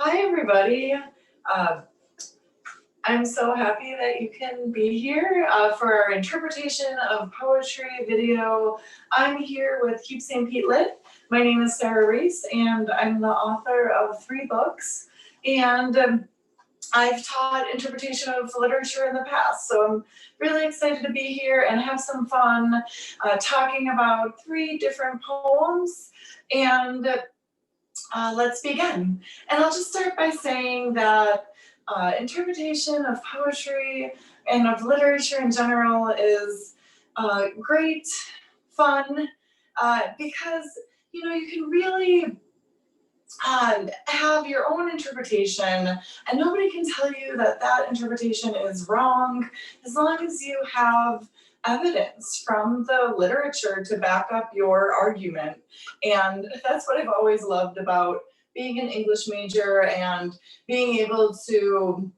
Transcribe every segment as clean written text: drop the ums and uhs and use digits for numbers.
Hi, everybody. I'm so happy that you can be here for our interpretation of poetry video. I'm here with Keep St. Pete Lit. My name is Sara Ries, and I'm the author of 3 books. And I've taught interpretation of literature in the past, so I'm really excited to be here and have some fun talking about 3 different poems. And let's begin. And I'll just start by saying that interpretation of poetry and of literature in general is great fun because you can really have your own interpretation, and nobody can tell you that that interpretation is wrong as long as you have evidence from the literature to back up your argument. And that's what I've always loved about being an English major and being able to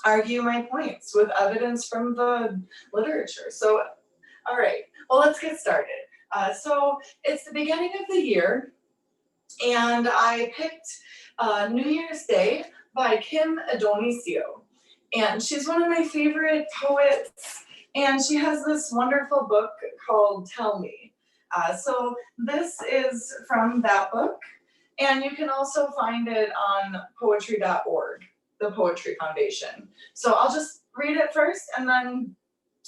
argue my points with evidence from the literature. So, all right, well, let's get started. So it's the beginning of the year, and I picked New Year's Day by Kim Adonisio. And she's one of my favorite poets, and she has this wonderful book called Tell Me. So this is from that book, and you can also find it on poetry.org, the Poetry Foundation. So I'll just read it first, and then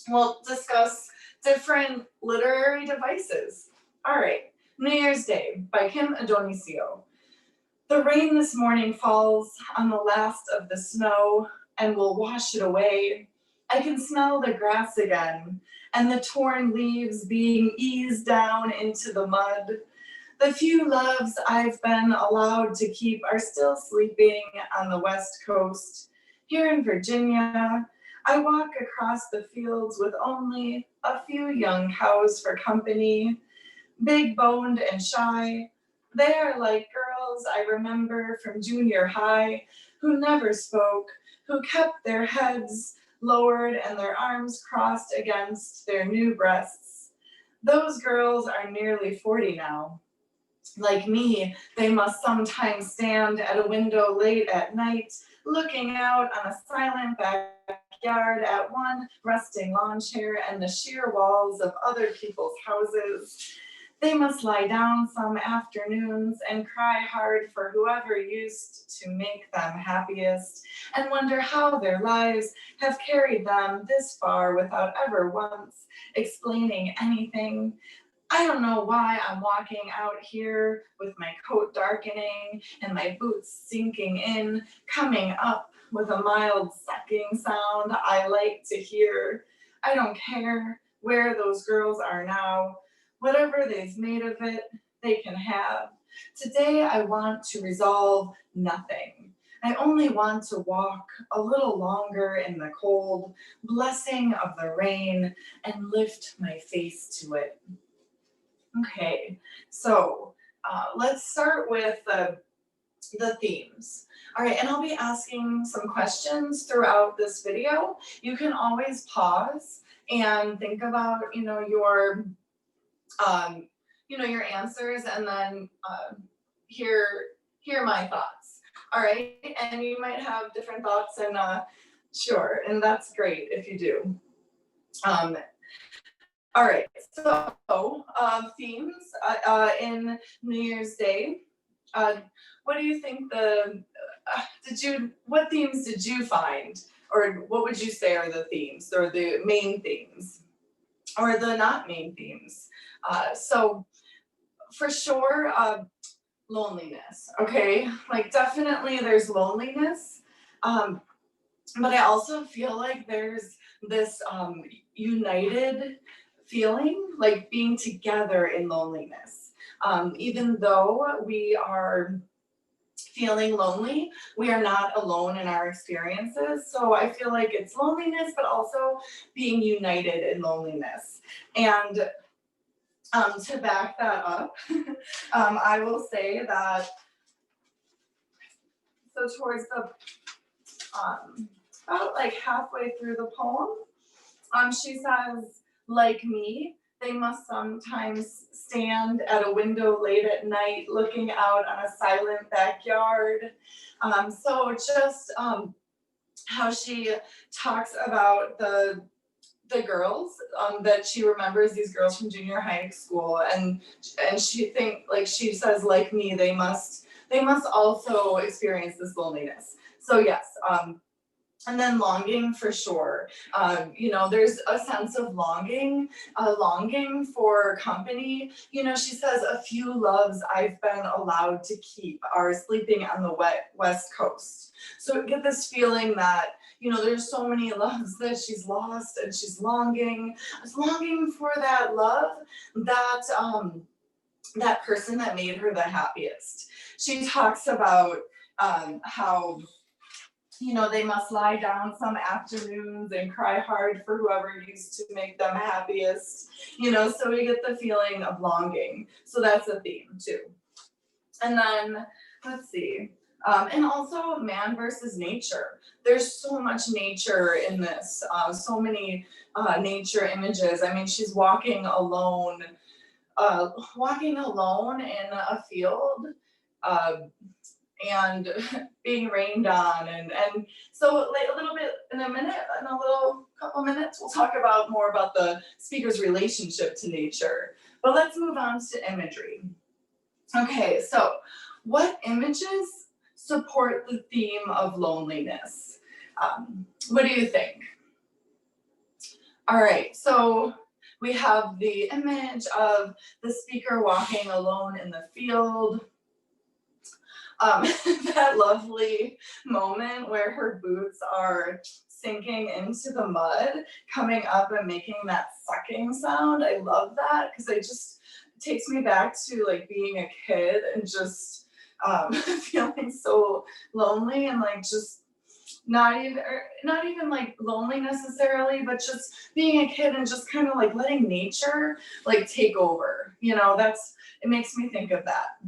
we'll discuss different literary devices. All right. New Year's Day by Kim Adonisio. The rain this morning falls on the last of the snow and will wash it away. I can smell the grass again and the torn leaves being eased down into the mud. The few loves I've been allowed to keep are still sleeping on the West Coast. Here in Virginia, I walk across the fields with only a few young cows for company. Big-boned and shy, they are like girls I remember from junior high who never spoke, who kept their heads lowered and their arms crossed against their new breasts. Those girls are nearly 40 now. Like me, they must sometimes stand at a window late at night, looking out on a silent backyard at one rusting lawn chair and the sheer walls of other people's houses. They must lie down some afternoons and cry hard for whoever used to make them happiest and wonder how their lives have carried them this far without ever once explaining anything. I don't know why I'm walking out here with my coat darkening and my boots sinking in, coming up with a mild sucking sound I like to hear. I don't care where those girls are now. Whatever they've made of it, they can have. Today I want to resolve nothing. I only want to walk a little longer in the cold, blessing of the rain, and lift my face to it. Okay, so let's start with the themes. All right, and I'll be asking some questions throughout this video. You can always pause and think about, your answers, and then hear my thoughts. All right, and you might have different thoughts, and sure, and that's great if you do. All right, so themes in New Year's Day. What do you think what themes did you find? Or what would you say are the themes, or the main themes, or the not main themes? So for sure, loneliness, okay? Like definitely there's loneliness, but I also feel like there's this united feeling, like being together in loneliness. Even though we are feeling lonely, we are not alone in our experiences. So I feel like it's loneliness, but also being united in loneliness. And to back that up, I will say that, so towards the, about like halfway through the poem, she says, like me, they must sometimes stand at a window late at night looking out on a silent backyard. So just how she talks about the girls that she remembers, these girls from junior high school, and she says, like me, they must also experience this loneliness. So yes, and then longing for sure. There's a sense of longing for company. She says, a few loves I've been allowed to keep are sleeping on the West Coast. So we get this feeling that, there's so many loves that she's lost, and she's longing for that love, that person that made her the happiest. She talks about how they must lie down some afternoons and cry hard for whoever used to make them happiest. So we get the feeling of longing. So that's a theme too. And then, let's see, and also man versus nature. There's so much nature in this, so many nature images. I mean, she's walking alone in a field, and being rained on, and so like a little bit in a couple minutes, we'll talk about more about the speaker's relationship to nature. But let's move on to imagery. Okay, so what images support the theme of loneliness? What do you think? All right, so we have the image of the speaker walking alone in the field. That lovely moment where her boots are sinking into the mud, coming up and making that sucking sound. I love that because it takes me back to like being a kid and just feeling so lonely, and like just not even like lonely necessarily, but just being a kid and just kind of like letting nature like take over. It makes me think of that.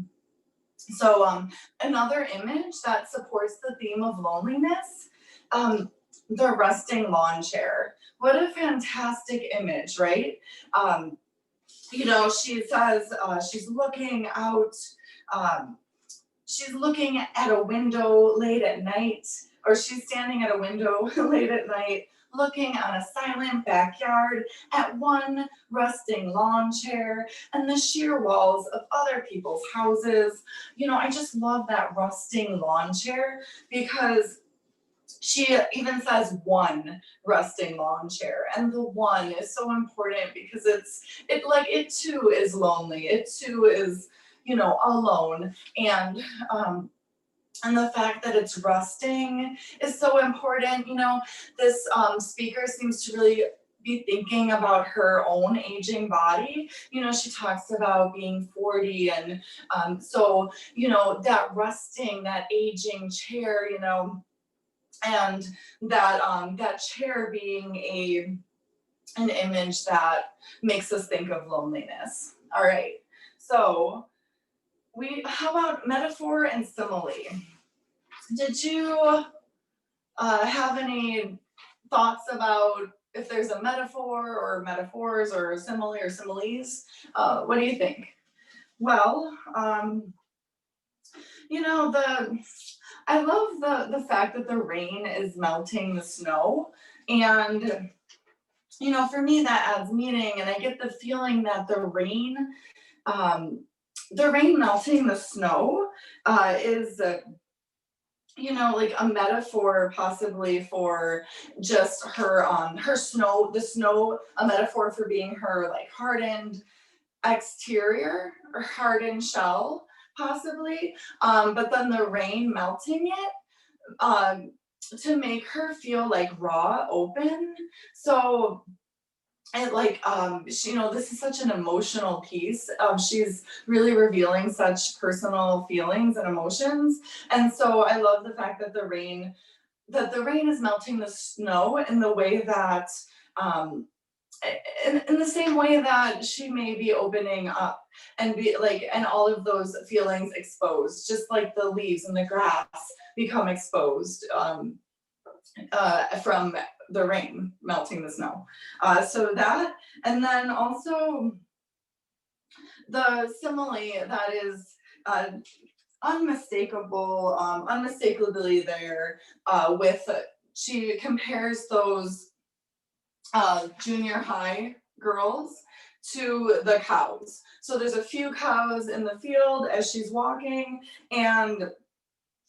So another image that supports the theme of loneliness, the resting lawn chair. What a fantastic image, right? She says she's looking out, she's looking at a window late at night, or she's standing at a window late at night, looking on a silent backyard at one rusting lawn chair and the sheer walls of other people's houses. I just love that rusting lawn chair because she even says one rusting lawn chair, and the one is so important because it too is lonely. It too is, alone. And the fact that it's rusting is so important. This speaker seems to really be thinking about her own aging body. She talks about being 40, and so, that rusting, that aging chair, and that chair being an image that makes us think of loneliness. All right, so how about metaphor and simile? Did you have any thoughts about if there's a metaphor or metaphors or a simile or similes? What do you think? Well, I love the fact that the rain is melting the snow, and for me that adds meaning, and I get the feeling that the rain melting the snow is like a metaphor possibly for just her snow, the snow, a metaphor for being her like hardened exterior or hardened shell possibly, but then the rain melting it to make her feel like raw, open. So this is such an emotional piece. She's really revealing such personal feelings and emotions, and so I love the fact that the rain is melting the snow in the way that in the same way that she may be opening up and and all of those feelings exposed, just like the leaves and the grass become exposed from the rain melting the snow. So that, and then also the simile that is unmistakably there with, she compares those junior high girls to the cows. So there's a few cows in the field as she's walking, and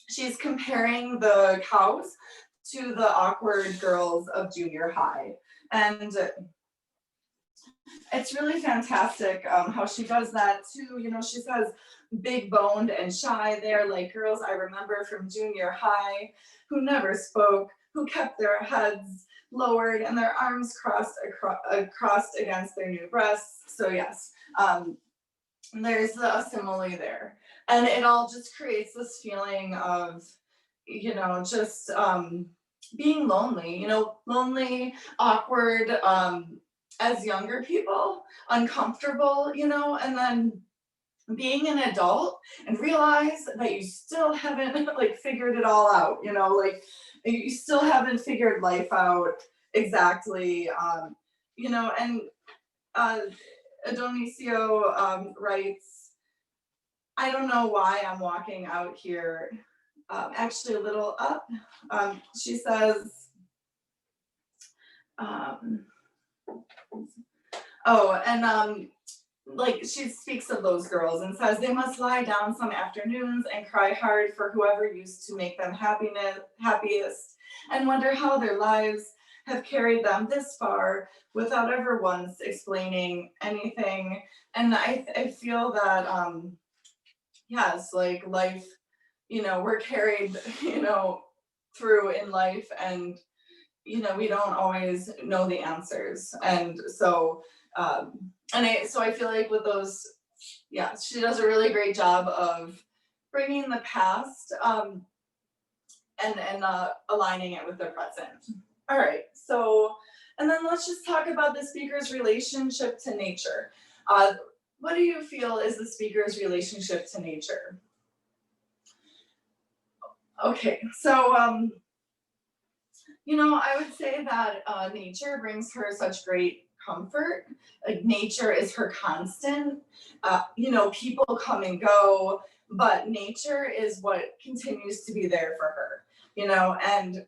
she's comparing the cows to the awkward girls of junior high. And it's really fantastic how she does that too. You know, she says big boned and shy. They're like girls I remember from junior high who never spoke, who kept their heads lowered and their arms crossed against their new breasts. So yes, there's a simile there. And it all just creates this feeling of, you know, just being lonely, you know, lonely, awkward, as younger people, uncomfortable, you know, and then being an adult and realize that you still haven't like figured it all out, you know, like you still haven't figured life out exactly, you know, and Adonisio writes, I don't know why I'm walking out here, actually a little up. She says, like she speaks of those girls and says they must lie down some afternoons and cry hard for whoever used to make them happiest, and wonder how their lives have carried them this far without ever once explaining anything. And I feel that yes, like life, you know, we're carried, you know, through in life, and you know, we don't always know the answers. And so so I feel like with those, yeah, she does a really great job of bringing the past and aligning it with the present. All right, so, and then let's just talk about the speaker's relationship to nature. What do you feel is the speaker's relationship to nature? Okay, so, you know, I would say that nature brings her such great comfort. Like nature is her constant. You know, people come and go, but nature is what continues to be there for her. You know, and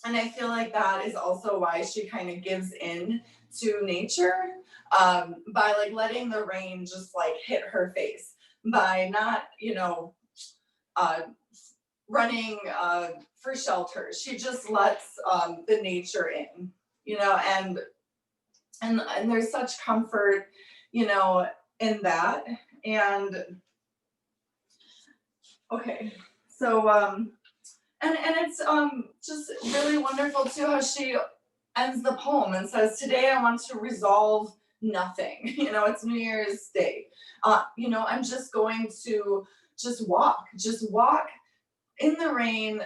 I feel like that is also why she kind of gives in to nature, by like letting the rain just like hit her face, by not, you know, running for shelter. She just lets the nature in, you know, and there's such comfort, you know, in that. And okay, so and it's just really wonderful too how she ends the poem and says, today I want to resolve nothing. You know, it's New Year's Day. You know, I'm just going to just walk in the rain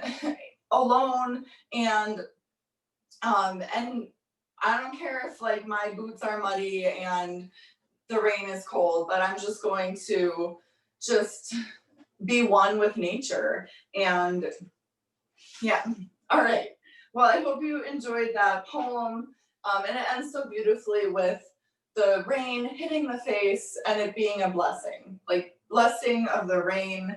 alone, and I don't care if like my boots are muddy and the rain is cold, but I'm just going to just be one with nature. And yeah, all right. Well, I hope you enjoyed that poem. And it ends so beautifully with the rain hitting the face and it being a blessing, like blessing of the rain,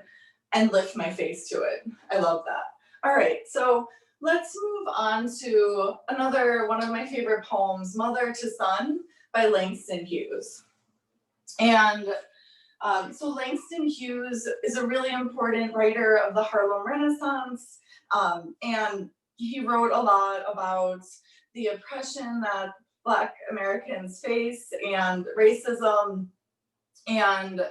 and lift my face to it. I love that. All right, so let's move on to another one of my favorite poems, Mother to Son by Langston Hughes. And so Langston Hughes is a really important writer of the Harlem Renaissance, and he wrote a lot about the oppression that Black Americans face and racism, and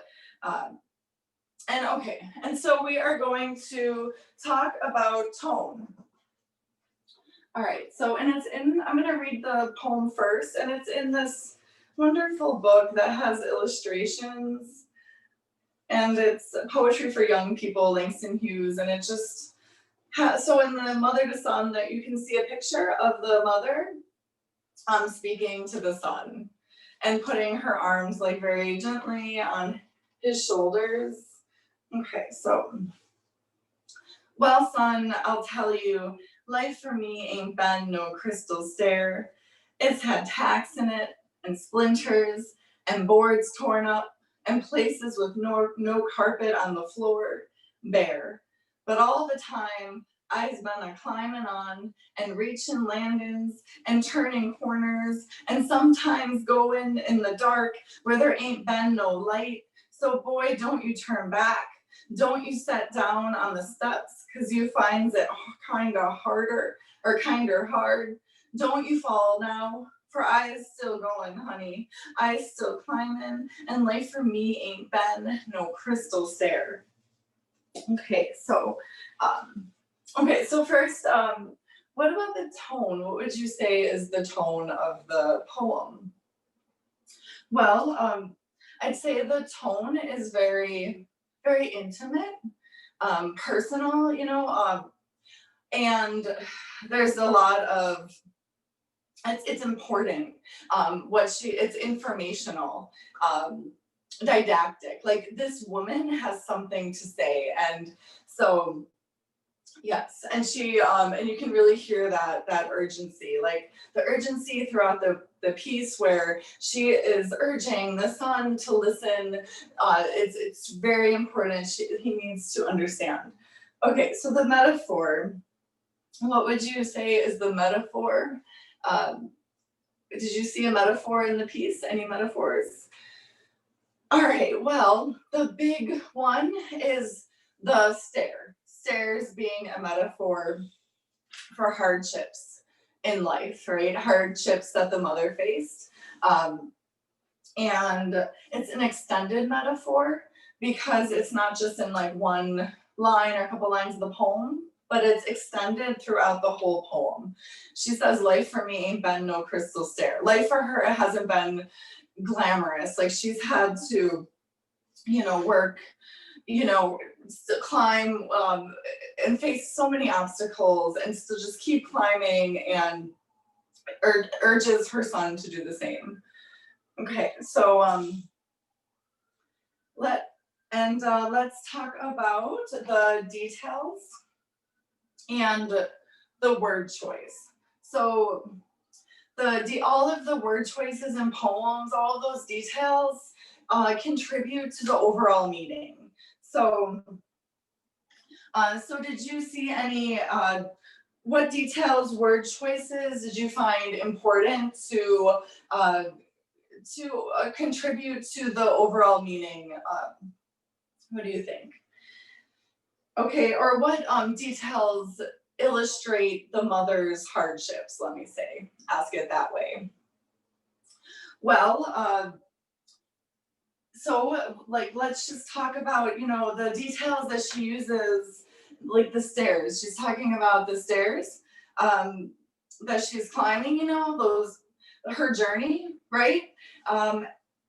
okay, and so we are going to talk about tone. All right, so, and it's in, I'm gonna read the poem first, and it's in this wonderful book that has illustrations, and it's poetry for young people, Langston Hughes, and it just has, so in the Mother to Son, that you can see a picture of the mother speaking to the son and putting her arms like very gently on his shoulders. Okay, so, well, son, I'll tell you, Life for me ain't been no crystal stair. It's had tacks in it, and splinters, and boards torn up, and places with no carpet on the floor, bare. But all the time, I's been a climbing on, and reaching landings, and turning corners, and sometimes going in the dark where there ain't been no light. So boy, don't you turn back. Don't you set down on the steps, 'cause you finds it kinda harder or kinder hard. Don't you fall now, for I is still going, honey. I is still climbing, and life for me ain't been no crystal stair. Okay, so first, what about the tone? What would you say is the tone of the poem? Well, I'd say the tone is very, very intimate, personal, and there's a lot of it's important. It's informational, didactic. Like this woman has something to say, and so yes, and and you can really hear that urgency, like the urgency throughout the piece where she is urging the son to listen. It's very important. He needs to understand. Okay, so the metaphor. What would you say is the metaphor? Um, did you see a metaphor in the piece? Any metaphors? All right, well, the big one is the stair. Stairs being a metaphor for hardships in life, right? Hardships that the mother faced. And it's an extended metaphor because it's not just in like one line or a couple lines of the poem, but it's extended throughout the whole poem. She says, life for me ain't been no crystal stair. Life for her, it hasn't been glamorous. Like she's had to, work, climb, and face so many obstacles and still just keep climbing, and urges her son to do the same. Okay, so let's talk about the details and the word choice. So all of the word choices in poems, all of those details contribute to the overall meaning. So did you see any what details, word choices did you find important to contribute to the overall meaning? What do you think? Okay, or what details illustrate the mother's hardships, let me say, ask it that way. Well, so like let's just talk about, the details that she uses, like the stairs. She's talking about the stairs that she's climbing, her journey, right?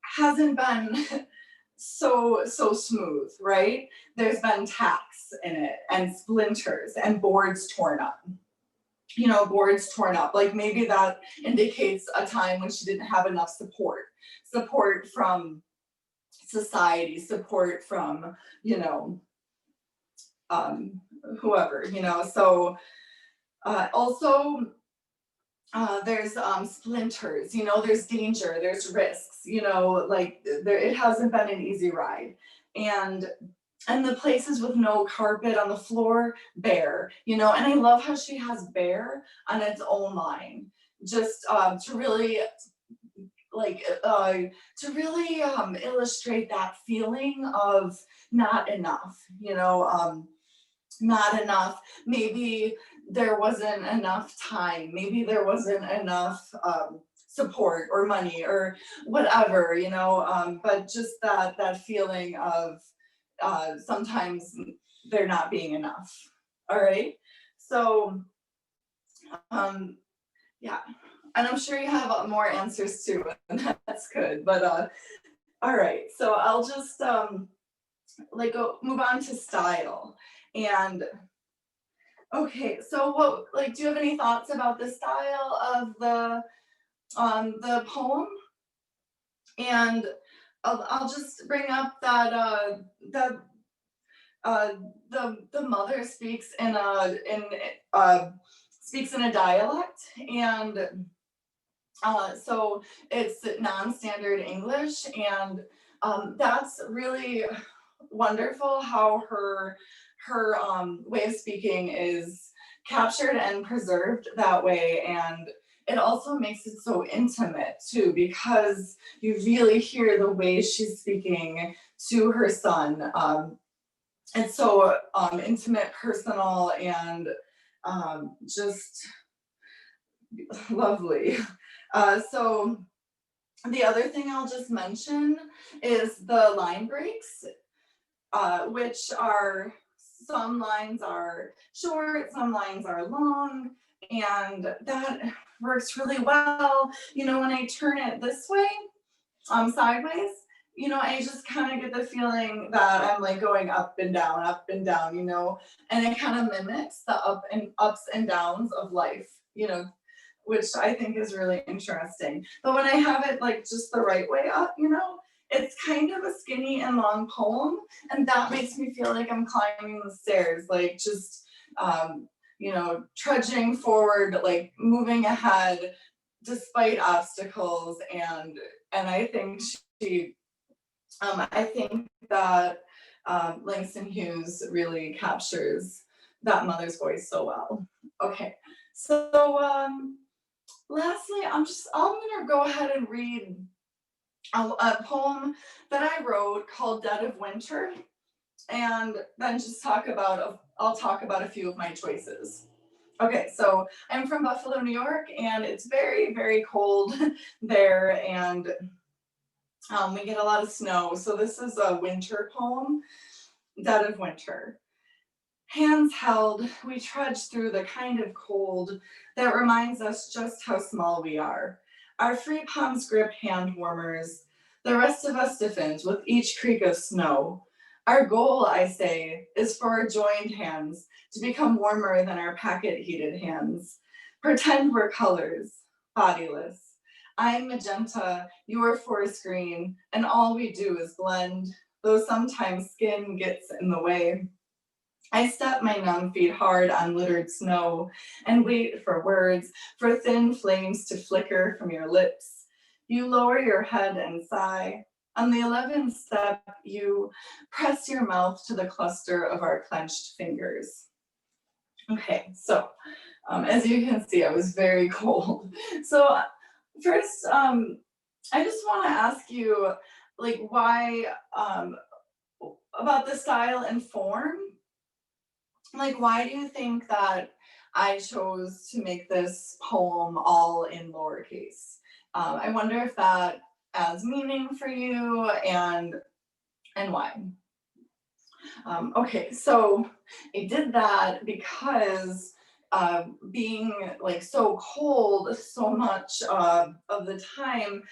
Hasn't been so smooth, right? There's been tacks in it and splinters and boards torn up. Boards torn up. Like maybe that indicates a time when she didn't have enough support from society, support from, whoever, so also there's splinters, there's danger, there's risks, like it hasn't been an easy ride. And the places with no carpet on the floor, bare, and I love how she has bare on its own line, just to really illustrate that feeling of not enough, not enough. Maybe there wasn't enough time. Maybe there wasn't enough support or money or whatever, but just that feeling of sometimes there not being enough. All right. So, yeah. And I'm sure you have more answers too, and that's good. But all right. So I'll just move on to style. And okay, so do you have any thoughts about the style of the poem? And I'll just bring up that the mother speaks in speaks in a dialect, and so it's non-standard English, and that's really wonderful how her way of speaking is captured and preserved that way. And it also makes it so intimate too, because you really hear the way she's speaking to her son. It's so intimate, personal, and just lovely. So the other thing I'll just mention is the line breaks, which are, some lines are short, some lines are long, and that works really well. You know, when I turn it this way, sideways, you know, I just kind of get the feeling that I'm like going up and down, you know, and it kind of mimics the ups and downs of life, you know, which I think is really interesting. But when I have it like just the right way up, you know, it's kind of a skinny and long poem, and that makes me feel like I'm climbing the stairs, like just, you know, trudging forward, like moving ahead despite obstacles. And I think I think that Langston Hughes really captures that mother's voice so well. Okay, so lastly, I'm gonna go ahead and read a poem that I wrote called Dead of Winter, and then just I'll talk about a few of my choices. Okay, so I'm from Buffalo, New York, and it's very, very cold there, and we get a lot of snow. So this is a winter poem, Dead of Winter. Hands held, we trudge through the kind of cold that reminds us just how small we are. Our free palms grip hand warmers. The rest of us stiffens with each creak of snow. Our goal, I say, is for our joined hands to become warmer than our packet heated hands. Pretend we're colors, bodiless. I'm magenta, you're forest green, and all we do is blend, though sometimes skin gets in the way. I step my numb feet hard on littered snow and wait for words, for thin flames to flicker from your lips. You lower your head and sigh. On the 11th step, you press your mouth to the cluster of our clenched fingers. Okay, so as you can see, I was very cold. So first, I just want to ask you, like, why, about the style and form. Like, why do you think that I chose to make this poem all in lowercase? I wonder if that adds meaning for you, and why. Okay, so I did that because being like so cold so much of the time,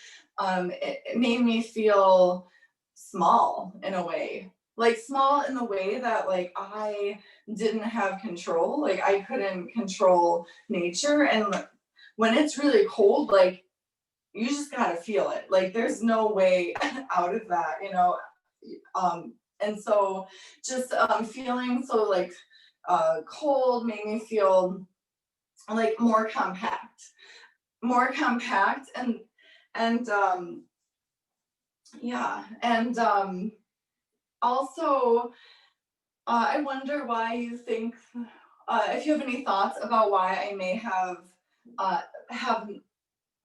it made me feel small in a way. Like small in the way that like I didn't have control. Like I couldn't control nature. And when it's really cold, like you just gotta feel it. Like there's no way out of that, you know. And so just feeling so like cold made me feel like more compact, and yeah, and also I wonder why you think, if you have any thoughts about why I may have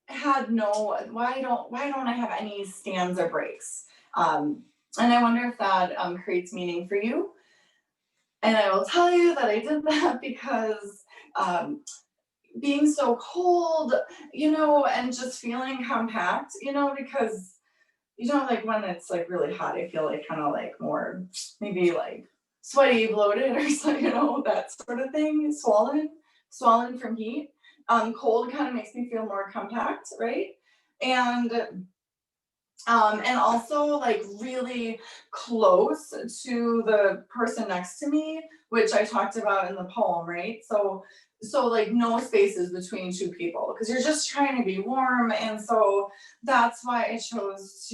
had no, why don't I have any stanza breaks, and I wonder if that creates meaning for you. And I will tell you that I did that because being so cold, you know, and just feeling compact, you know, because you know, like when it's like really hot, I feel like kind of like more maybe like sweaty, bloated, or so, you know, that sort of thing, swollen from heat. Cold kind of makes me feel more compact, right? And also like really close to the person next to me, which I talked about in the poem, right? So like no spaces between two people because you're just trying to be warm, and so that's why I chose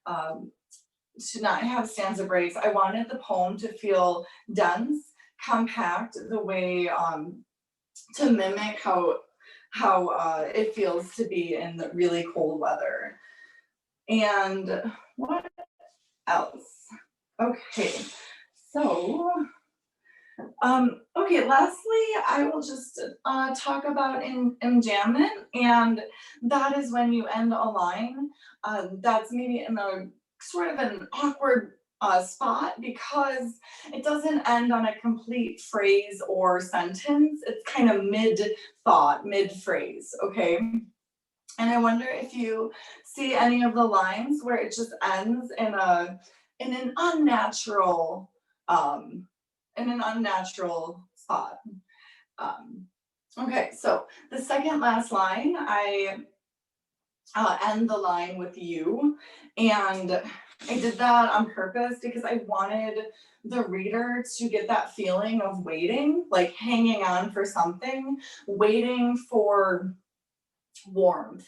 um, to not have stanza breaks. I wanted the poem to feel dense, compact, the way to mimic how it feels to be in the really cold weather. And what else? Okay, so okay, lastly, I will just talk about enjambment, and that is when you end a line that's maybe in a sort of an awkward spot because it doesn't end on a complete phrase or sentence. It's kind of mid thought, mid phrase, okay? And I wonder if you see any of the lines where it just ends in an unnatural um, spot. Um, okay, so the second last line, I end the line with you, and I did that on purpose because I wanted the reader to get that feeling of waiting, like hanging on for something, waiting for warmth,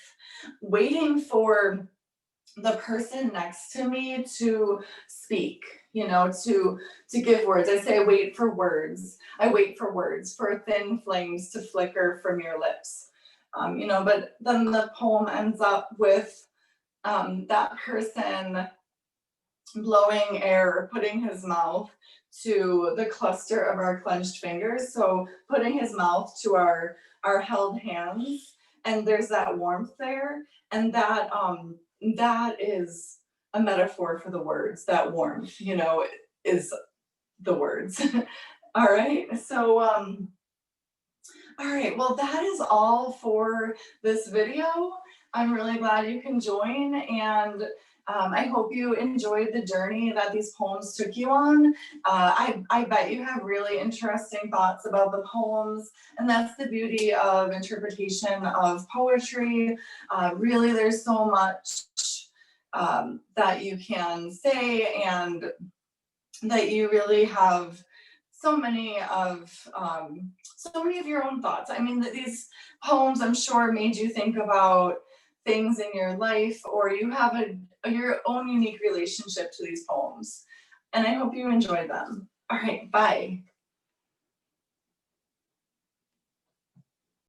waiting for the person next to me to speak, to give words. I say I wait for words. I wait for words, for thin flames to flicker from your lips. But then the poem ends up with that person blowing air, putting his mouth to the cluster of our clenched fingers. So putting his mouth to our held hands, and there's that warmth there, and that is a metaphor for the words. That warmth, is the words. All right. So all right, well, that is all for this video. I'm really glad you can join, and I hope you enjoyed the journey that these poems took you on. I bet you have really interesting thoughts about the poems, and that's the beauty of interpretation of poetry. Really, there's so much that you can say, and that you really have so many of your own thoughts. I mean, these poems, I'm sure, made you think about things in your life, or you have your own unique relationship to these poems. And I hope you enjoy them. All right, bye.